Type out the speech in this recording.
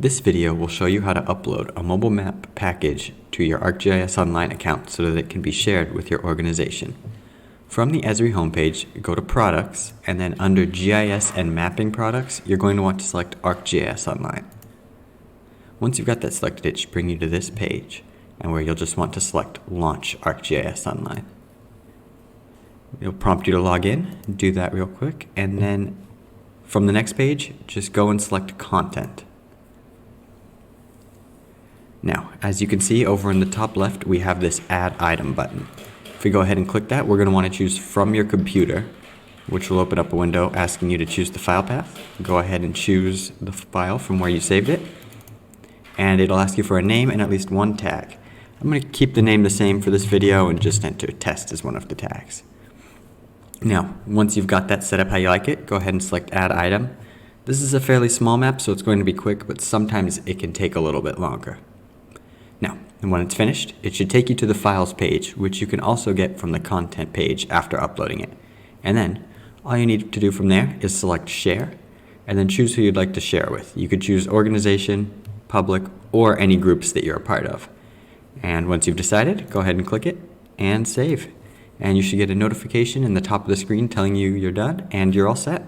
This video will show you how to upload a mobile map package to your ArcGIS Online account so that it can be shared with your organization. From the Esri homepage, go to Products, and then under GIS and Mapping Products, you're going to want to select ArcGIS Online. Once you've got that selected, it should bring you to this page, and where you'll just want to select Launch ArcGIS Online. It'll prompt you to log in, do that real quick, and then from the next page, just go and select Content. Now, as you can see over in the top left, we have this Add Item button. If we go ahead and click that, we're going to want to choose From Your Computer, which will open up a window asking you to choose the file path. Go ahead and choose the file from where you saved it, and it'll ask you for a name and at least one tag. I'm going to keep the name the same for this video and just enter test as one of the tags. Now, once you've got that set up how you like it, go ahead and select Add Item. This is a fairly small map, so it's going to be quick, but sometimes it can take a little bit longer. Now, and when it's finished, it should take you to the Files page, which you can also get from the Content page after uploading it. And then, all you need to do from there is select Share, and then choose who you'd like to share with. You could choose Organization, Public, or any groups that you're a part of. And once you've decided, go ahead and click it and save. And you should get a notification in the top of the screen telling you you're done and you're all set.